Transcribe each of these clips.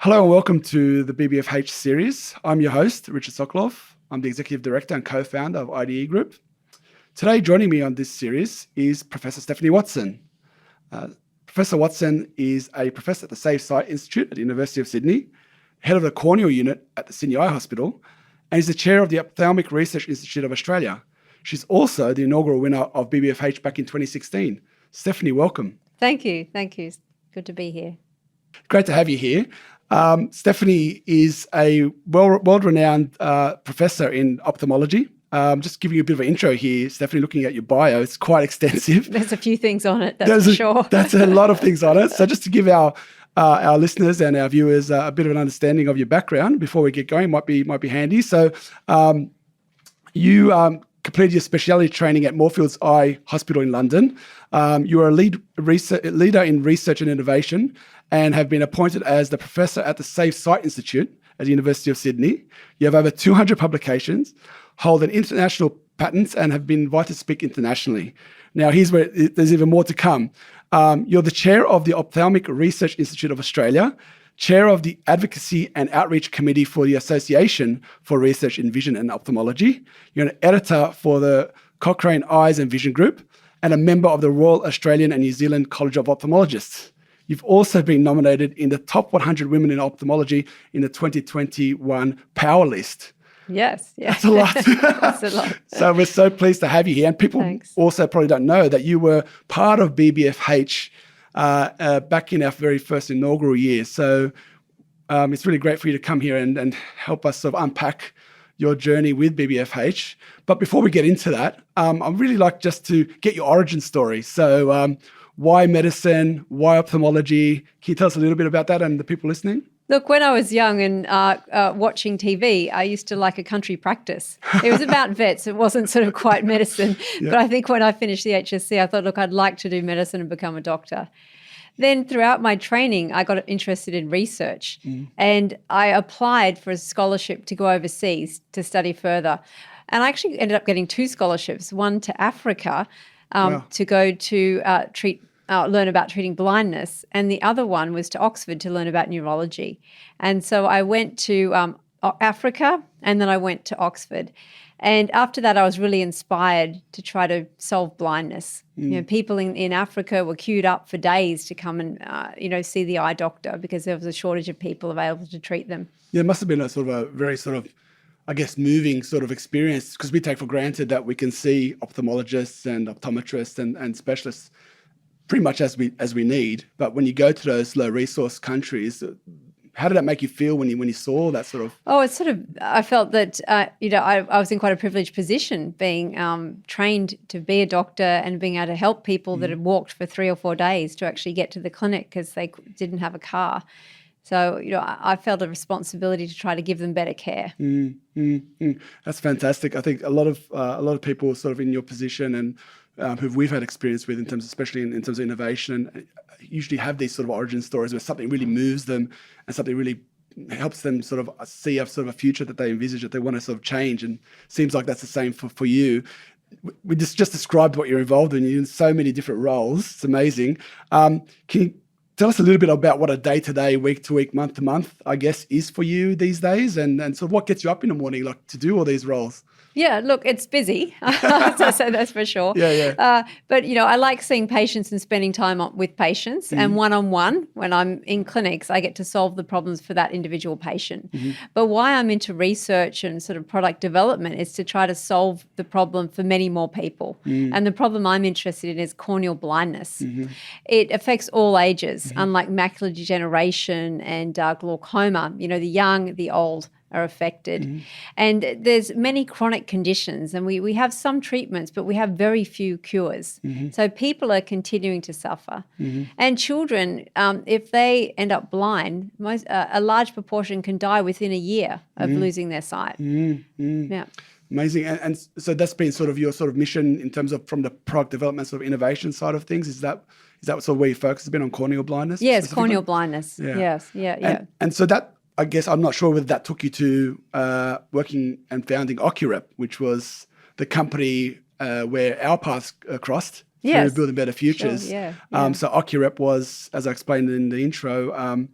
Hello and welcome to the BBFH series. I'm your host, Richard Sokolov. I'm the Executive Director and Co-founder of IDE Group. Today, joining me on this series is Professor Stephanie Watson. Professor Watson is a professor at the Safe Sight Institute at the University of Sydney, head of the corneal unit at the Sydney Eye Hospital, and is the chair of the Ophthalmic Research Institute of Australia. She's also the inaugural winner of BBFH back in 2016. Stephanie, welcome. Thank you. Thank you. Good to be here. Great to have you here. Stephanie is a world-renowned professor in ophthalmology. Just giving you a bit of an intro here, Stephanie, looking at your bio, it's quite extensive. There's a few things on it, that's for sure. That's a lot of things on it. So just to give our listeners and our viewers a bit of an understanding of your background before we get going, might be handy. So you completed your specialty training at Moorfields Eye Hospital in London. You are a leader in research and innovation and have been appointed as the professor at the Safe Sight Institute at the University of Sydney. You have over 200 publications, hold an international patents, and have been invited to speak internationally. Now, here's where there's even more to come. You're the chair of the Ophthalmic Research Institute of Australia, chair of the Advocacy and Outreach Committee for the Association for Research in Vision and Ophthalmology. You're an editor for the Cochrane Eyes and Vision Group and a member of the Royal Australian and New Zealand College of Ophthalmologists. You've also been nominated in the top 100 women in ophthalmology in the 2021 Power List. Yes. That's a lot. That's a lot. So we're so pleased to have you here. And people also probably don't know that you were part of BBFH back in our very first inaugural year. So it's really great for you to come here and help us sort of unpack your journey with BBFH. But before we get into that, I'd really like just to get your origin story. So why medicine? Why ophthalmology? Can you tell us a little bit about that and the people listening? Look, when I was young and watching TV, I used to like a country practice. It was about vets. It wasn't sort of quite medicine. Yeah. But I think when I finished the HSC, I thought, look, I'd like to do medicine and become a doctor. Then throughout my training, I got interested in research and I applied for a scholarship to go overseas to study further. And I actually ended up getting 2 scholarships, one to Africa to go to learn about treating blindness, and the other one was to Oxford to learn about neurology. And so I went to Africa and then I went to Oxford. And after that, I was really inspired to try to solve blindness. You know, people in Africa were queued up for days to come and, see the eye doctor because there was a shortage of people available to treat them. Yeah, it must have been a very I guess, moving sort of experience, because we take for granted that we can see ophthalmologists and optometrists and specialists pretty much as we need. But when you go to those low resource countries, how did that make you feel when you saw that sort of? Oh, I felt that, I was in quite a privileged position being trained to be a doctor and being able to help people that had walked for 3 or 4 days to actually get to the clinic because they didn't have a car. So, I felt a responsibility to try to give them better care. That's fantastic. I think a lot of people sort of in your position and who we've had experience with especially in terms of innovation, usually have these sort of origin stories where something really moves them and something really helps them sort of see a sort of a future that they envisage, that they want to sort of change. And it seems like that's the same for you. We just described what you're involved in. You're in so many different roles. It's amazing. Can you tell us a little bit about what a day-to-day, week-to-week, month-to-month, I guess, is for you these days, and sort of what gets you up in the morning, like to do all these roles? Yeah, look, it's busy, so that's for sure. Yeah. But, I like seeing patients and spending time with patients and one-on-one. When I'm in clinics, I get to solve the problems for that individual patient. But why I'm into research and sort of product development is to try to solve the problem for many more people. And the problem I'm interested in is corneal blindness. It affects all ages, unlike macular degeneration and glaucoma. The young, the old are affected. And there's many chronic conditions, and we have some treatments, but we have very few cures. So people are continuing to suffer. And children, if they end up blind, a large proportion can die within a year of losing their sight. Yeah. Amazing. And so that's been sort of your sort of mission in terms of from the product development sort of innovation side of things. Is that sort of where your focus has been on corneal blindness? Yes, corneal blindness. Yeah. Yes. Yeah. And so that, I guess, I'm not sure whether that took you to working and founding Ocurep, which was the company where our paths crossed through building better futures. Sure, So Ocurep was, as I explained in the intro,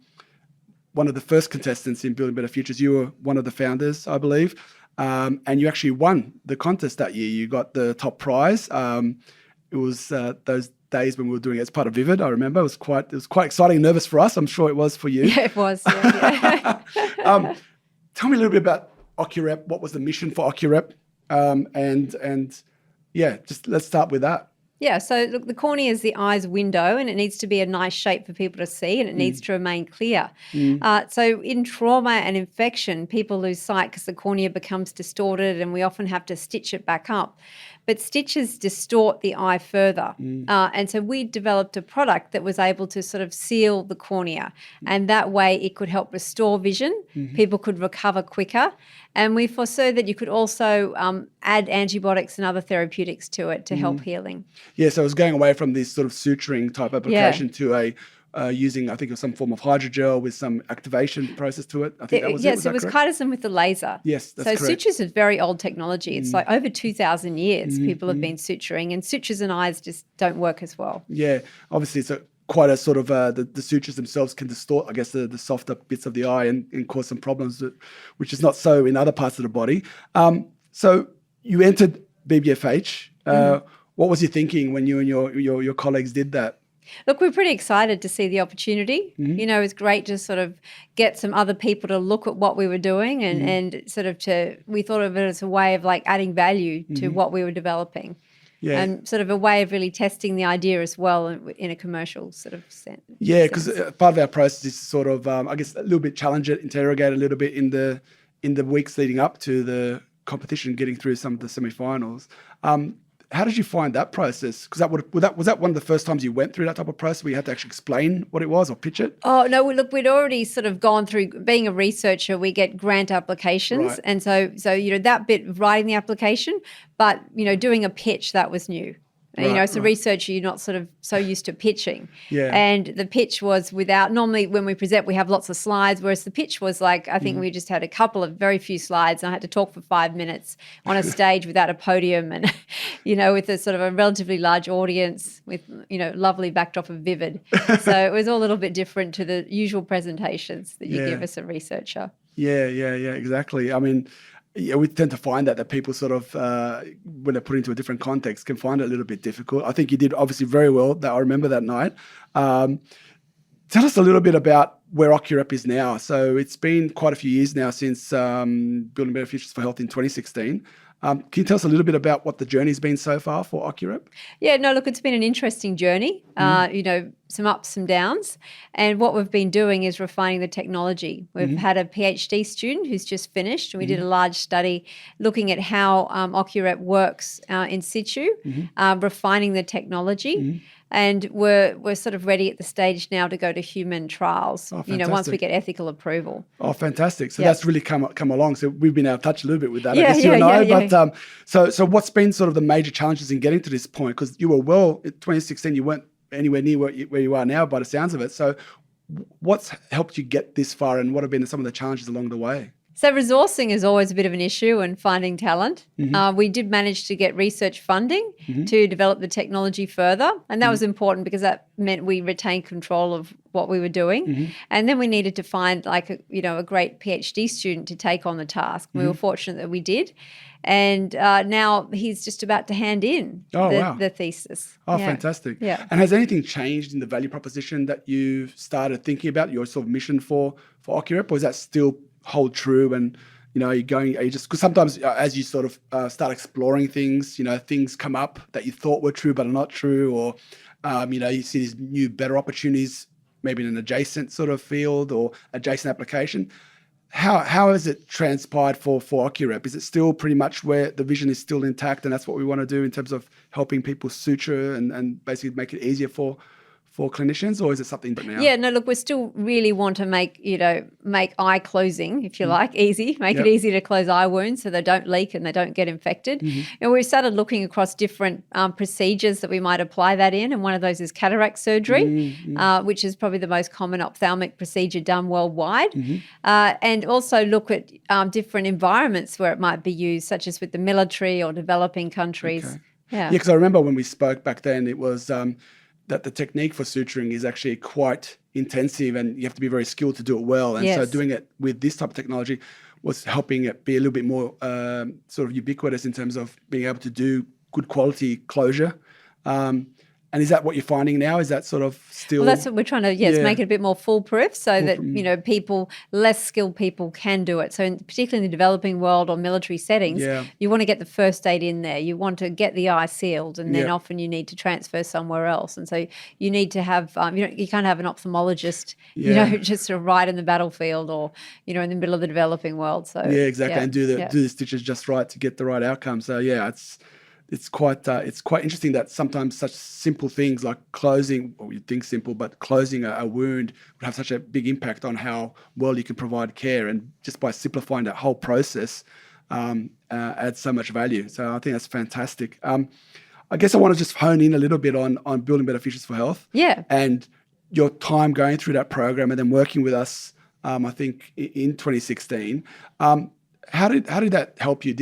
one of the first contestants in Building Better Futures. You were one of the founders, I believe, and you actually won the contest that year. You got the top prize. It was those days when we were doing it as part of Vivid. I remember it was quite exciting and nervous for us. I'm sure it was for you. Yeah, it was. Yeah. Tell me a little bit about Ocurep. What was the mission for Ocurep? And yeah, just let's start with that. Yeah, so look, the cornea is the eye's window, and it needs to be a nice shape for people to see, and it needs to remain clear. So in trauma and infection, people lose sight because the cornea becomes distorted, and we often have to stitch it back up. But stitches distort the eye further. And so we developed a product that was able to sort of seal the cornea, and that way it could help restore vision. People could recover quicker. And we foresaw that you could also add antibiotics and other therapeutics to it to help healing. Yeah, so it was going away from this sort of suturing type application to a using, I think, of some form of hydrogel with some activation process to it. I think that was it. Yes, it was chitosan with the laser. Yes, that's correct. So correct. sutures is very old technology. It's like over 2,000 years people have been suturing, and sutures and eyes just don't work as well. Yeah, obviously it's quite a sort of the sutures themselves can distort, I guess, the softer bits of the eye and cause some problems, which is not so in other parts of the body. So you entered BBFH. What was your thinking when you and your colleagues did that? Look, we're pretty excited to see the opportunity. You know, it's great to sort of get some other people to look at what we were doing and sort of we thought of it as a way of like adding value to what we were developing. Yeah. And sort of a way of really testing the idea as well in a commercial sort of sense. Yeah, because part of our process is sort of, I guess, a little bit challenge it, interrogate a little bit in the weeks leading up to the competition, getting through some of the semi-finals. How did you find that process? Because was that one of the first times you went through that type of process where you had to actually explain what it was or pitch it? Oh, no, look, we'd already sort of gone through, being a researcher, we get grant applications. Right. And so, you know, that bit of writing the application, but, you know, doing a pitch, that was new. Right, you know, as a researcher, you're not sort of so used to pitching. Yeah. And the pitch was normally when we present, we have lots of slides, whereas the pitch was like, I think we just had a couple of very few slides, and I had to talk for 5 minutes on a stage without a podium and, you know, with a sort of a relatively large audience with, you know, lovely backdrop of Vivid. So it was all a little bit different to the usual presentations that you give as a researcher. Yeah, exactly. I mean, yeah, we tend to find that people sort of, when they're put into a different context, can find it a little bit difficult. I think you did obviously very well. I remember that night. Tell us a little bit about where Ocurep is now. So it's been quite a few years now since Building Better Futures for Health in 2016. Can you tell us a little bit about what the journey's been so far for Ocurep? Yeah, no, look, it's been an interesting journey, you know, some ups, some downs. And what we've been doing is refining the technology. We've had a PhD student who's just finished, and we did a large study looking at how Ocurep works in situ, refining the technology. And we're sort of ready at the stage now to go to human trials, you know, once we get ethical approval. Oh, fantastic. So that's really come along. So we've been able to touch a little bit with that, I guess you and I. But so what's been sort of the major challenges in getting to this point? Because you were in 2016, you weren't anywhere near where you are now by the sounds of it. So what's helped you get this far, and what have been some of the challenges along the way? So resourcing is always a bit of an issue, and finding talent. We did manage to get research funding to develop the technology further, and that was important because that meant we retained control of what we were doing. And then we needed to find like a great PhD student to take on the task. We were fortunate that we did. And now he's just about to hand in the thesis. Oh, fantastic. Yeah. And has anything changed in the value proposition that you've started thinking about, your sort of mission for Ocurep, or is that still hold true? And, you know, are you just, because sometimes as you sort of start exploring things, you know, things come up that you thought were true but are not true, or, you know, you see these new, better opportunities, maybe in an adjacent sort of field or adjacent application. How has it transpired for Ocurep? Is it still pretty much where the vision is still intact, and that's what we want to do in terms of helping people suture and basically make it easier for clinicians, or is it something different now? Yeah, no, look, we still really want to make eye closing, if you like, easy, make it easy to close eye wounds so they don't leak and they don't get infected. And we started looking across different procedures that we might apply that in, and one of those is cataract surgery, which is probably the most common ophthalmic procedure done worldwide, and also look at different environments where it might be used, such as with the military or developing countries. Okay. Yeah, because I remember when we spoke back then, it was that the technique for suturing is actually quite intensive, and you have to be very skilled to do it well. And so doing it with this type of technology was helping it be a little bit more sort of ubiquitous in terms of being able to do good quality closure. And is that what you're finding now? Is that sort of still? Well, that's what we're trying to, make it a bit more foolproof so that, people, less skilled people can do it. So particularly in the developing world or military settings, you want to get the first aid in there. You want to get the eye sealed, and then often you need to transfer somewhere else. And so you need to have, you can't have an ophthalmologist, just sort of right in the battlefield or, in the middle of the developing world. So exactly. And do the stitches just right to get the right outcome. So it's quite interesting that sometimes such simple things like closing, or you think simple, but closing a wound would have such a big impact on how well you can provide care. And just by simplifying that whole process adds so much value. So I think that's fantastic. I guess I want to just hone in a little bit on building better futures for health. Yeah. And your time going through that program and then working with us, I think in 2016. How did that help you?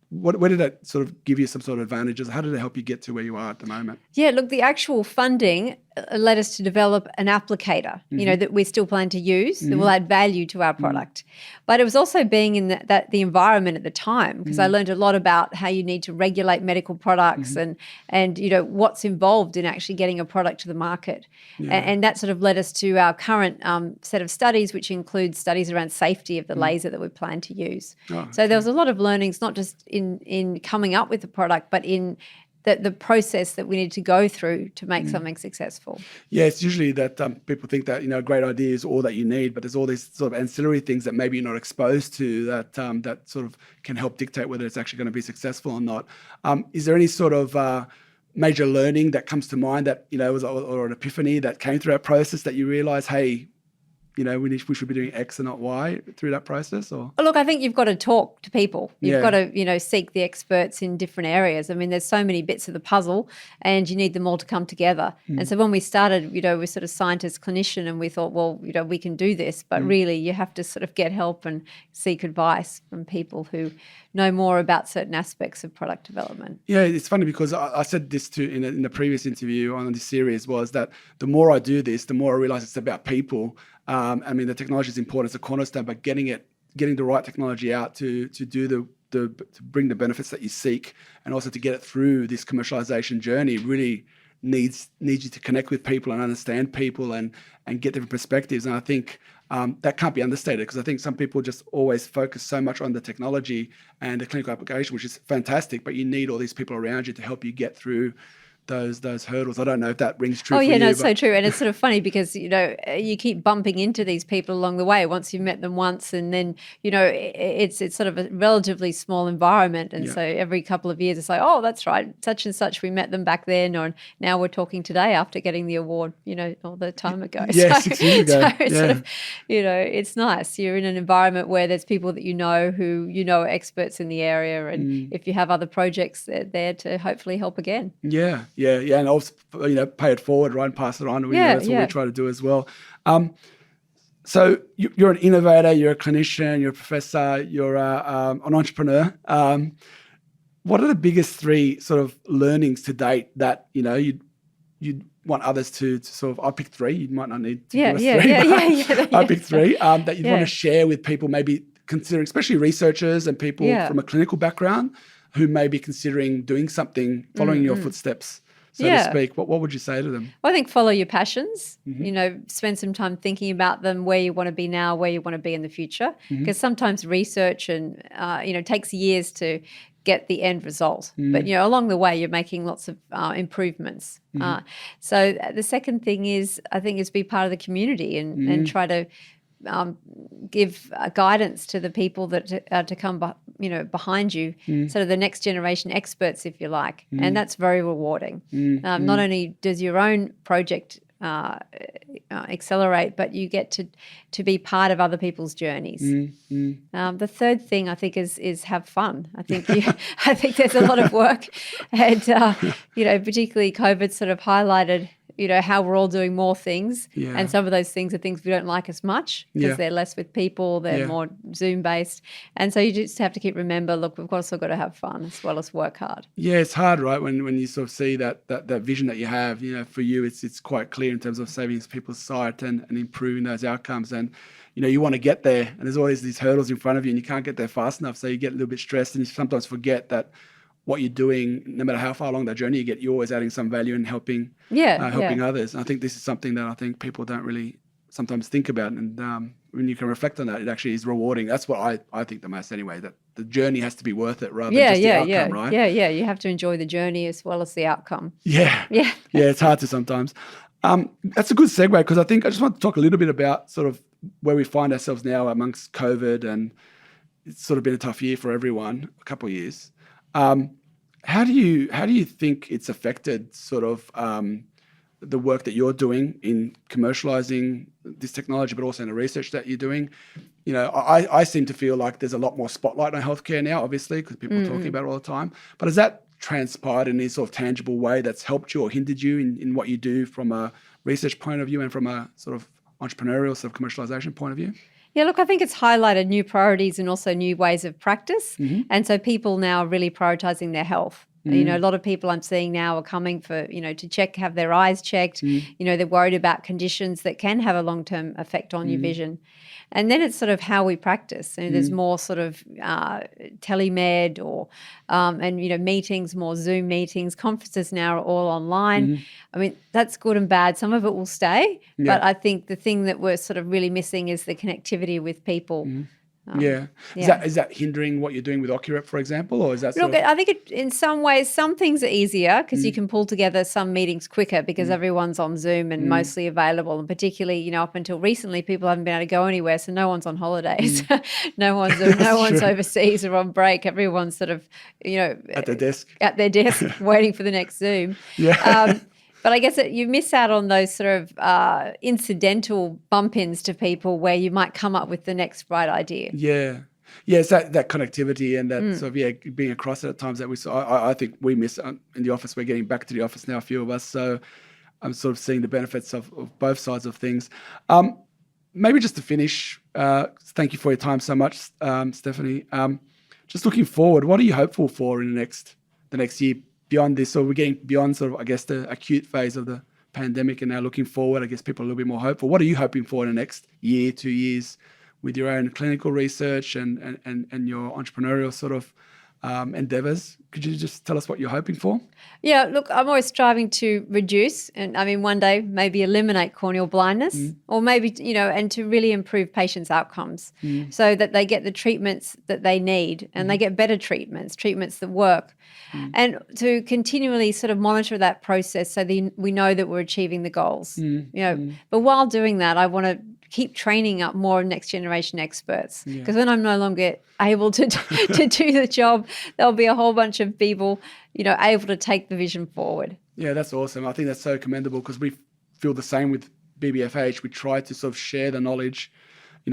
Where did that sort of give you some sort of advantages? How did it help you get to where you are at the moment? Yeah, look, the actual funding led us to develop an applicator, that we still plan to use, that will add value to our product. But it was also being in the environment at the time, because I learned a lot about how you need to regulate medical products and what's involved in actually getting a product to the market. And that sort of led us to our current set of studies, which includes studies around safety of the laser that we plan to use. So there was a lot of learnings, not just in coming up with the product, but in the process that we need to go through to make something successful. Yeah, it's usually that people think that, a great idea is all that you need, but there's all these sort of ancillary things that maybe you're not exposed to that sort of can help dictate whether it's actually going to be successful or not. Is there any sort of major learning that comes to mind that, was or an epiphany that came through that process that you realize, hey, we should be doing X and not Y through that process? Or look, I think you've got to talk to people. You've got to, seek the experts in different areas. I mean, there's so many bits of the puzzle, and you need them all to come together. And so when we started, we're sort of scientist, clinician, and we thought, well, we can do this, but really you have to sort of get help and seek advice from people who know more about certain aspects of product development. Yeah, it's funny because I said this too in the previous interview on this series, was that the more I do this, the more I realize it's about people. I mean, the technology is important; it's a cornerstone, but getting the right technology out to bring the benefits that you seek, and also to get it through this commercialization journey, really needs you to connect with people and understand people and get different perspectives. And I think that can't be understated, because I think some people just always focus so much on the technology and the clinical application, which is fantastic, but you need all these people around you to help you get through those hurdles. I don't know if that rings true for you. It's so true. And it's sort of funny because, you keep bumping into these people along the way once you've met them once, and then, it's sort of a relatively small environment. And so every couple of years it's like, oh, that's right, such and such, we met them back then, or now we're talking today after getting the award, all the time ago. Yeah, 6 years ago. So it's sort of, it's nice. You're in an environment where there's people that who are experts in the area, and if you have other projects, they're there to hopefully help again. Yeah, and also, pay it forward, right, and pass it on. That's what we try to do as well. So you're an innovator, you're a clinician, you're a professor, you're an entrepreneur. What are the biggest 3 sort of learnings to date that you'd want others to sort of? I picked 3. You might not need to give us 3. I picked 3 that you'd want to share with people, maybe considering, especially researchers and people from a clinical background who may be considering doing something, following your footsteps, so to speak. What would you say to them? Well, I think follow your passions, spend some time thinking about them, where you want to be now, where you want to be in the future. Because sometimes research and, takes years to get the end result. But, along the way, you're making lots of improvements. So the second thing is be part of the community and try to give guidance to the people that are to come, behind you, sort of the next generation experts, if you like, and that's very rewarding. Not only does your own project accelerate, but you get to be part of other people's journeys. The third thing I think is have fun. I think there's a lot of work, and particularly COVID sort of highlighted how we're all doing more things. Yeah. And some of those things are things we don't like as much because they're less with people, they're more Zoom based. And so you just have to remember, look, we've also got to have fun as well as work hard. Yeah, it's hard, right? When you sort of see that vision that you have, for you, it's quite clear in terms of saving people's sight and improving those outcomes. And, you want to get there, and there's always these hurdles in front of you and you can't get there fast enough. So you get a little bit stressed and you sometimes forget that what you're doing, no matter how far along that journey you get, you're always adding some value and helping others. And I think this is something that I think people don't really sometimes think about. And when you can reflect on that, it actually is rewarding. That's what I think the most anyway, that the journey has to be worth it rather than just the outcome, right? Yeah. You have to enjoy the journey as well as the outcome. Yeah, it's hard to sometimes. That's a good segue, because I think I just want to talk a little bit about sort of where we find ourselves now amongst COVID, and it's sort of been a tough year for everyone, a couple of years. How do you think it's affected sort of the work that you're doing in commercializing this technology, but also in the research that you're doing? I seem to feel like there's a lot more spotlight on healthcare now, obviously, because people are talking about it all the time. But has that transpired in any sort of tangible way that's helped you or hindered you in what you do from a research point of view and from a sort of entrepreneurial sort of commercialization point of view? Yeah, look, I think it's highlighted new priorities and also new ways of practice. And so people now are really prioritizing their health. A lot of people I'm seeing now are coming for, to have their eyes checked. They're worried about conditions that can have a long-term effect on your vision. And then it's sort of how we practice. There's more sort of telemed or, meetings, more Zoom meetings. Conferences now are all online. I mean, that's good and bad. Some of it will stay. But I think the thing that we're sort of really missing is the connectivity with people. Is that hindering what you're doing with Ocurep, for example, or is that Look, I think in some ways, some things are easier because you can pull together some meetings quicker because everyone's on Zoom and mostly available. And particularly, up until recently, people haven't been able to go anywhere, so no one's on holidays. no one's overseas or on break. Everyone's sort of, at their desk waiting for the next Zoom. But I guess you miss out on those sort of incidental bump-ins to people where you might come up with the next right idea. Yeah, it's that connectivity and that sort of, being across it at times that we saw. I think we miss in the office. We're getting back to the office now, a few of us. So I'm sort of seeing the benefits of both sides of things. Maybe just to finish, thank you for your time so much, Stephanie. Just looking forward, what are you hopeful for in the next year? Beyond this, so we're getting beyond sort of, I guess, the acute phase of the pandemic and now looking forward, I guess people are a little bit more hopeful. What are you hoping for in the next year, 2 years with your own clinical research and your entrepreneurial sort of endeavors? Could you just tell us what you're hoping for? Yeah, look, I'm always striving to reduce and one day maybe eliminate corneal blindness or maybe, and to really improve patients' outcomes so that they get the treatments that they need and they get better treatments that work. And to continually sort of monitor that process so we know that we're achieving the goals. But while doing that, I want to keep training up more next generation experts because when I'm no longer able to do the job, there'll be a whole bunch of people, able to take the vision forward. Yeah, that's awesome. I think that's so commendable because we feel the same with BBFH. We try to sort of share the knowledge,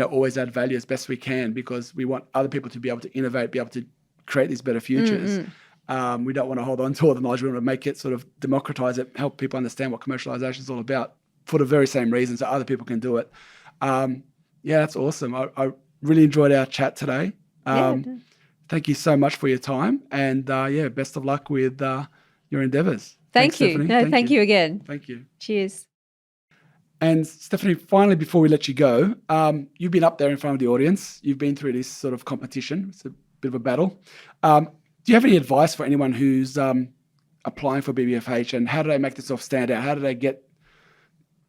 always add value as best we can because we want other people to be able to innovate, be able to create these better futures. We don't want to hold on to all the knowledge. We want to make it sort of democratize it, help people understand what commercialization is all about for the very same reasons that other people can do it. That's awesome. I really enjoyed our chat today. Thank you so much for your time and best of luck with your endeavors. Thanks, you. Stephanie. Thank you again. Thank you. Cheers. And Stephanie, finally, before we let you go, you've been up there in front of the audience. You've been through this sort of competition. It's a bit of a battle. Do you have any advice for anyone who's applying for BBFH and how do they make themselves stand out? How do they get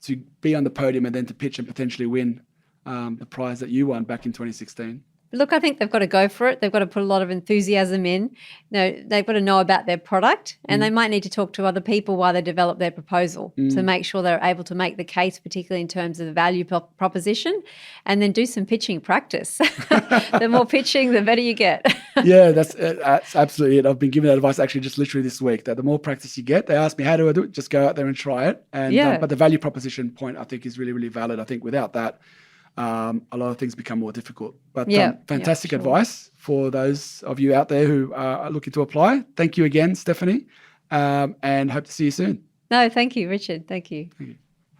to be on the podium and then to pitch and potentially win the prize that you won back in 2016? Look, I think they've got to go for it. They've got to put a lot of enthusiasm in. They've got to know about their product and they might need to talk to other people while they develop their proposal to make sure they're able to make the case, particularly in terms of the value proposition, and then do some pitching practice. The more pitching, the better you get. Yeah, that's absolutely it. I've been given that advice actually just literally this week, that the more practice you get, they ask me, how do I do it? Just go out there and try it. And but the value proposition point, I think, is really, really valid. I think without that, a lot of things become more difficult. But fantastic advice for those of you out there who are looking to apply. Thank you again, Stephanie, and hope to see you soon. No, thank you, Richard. Thank you.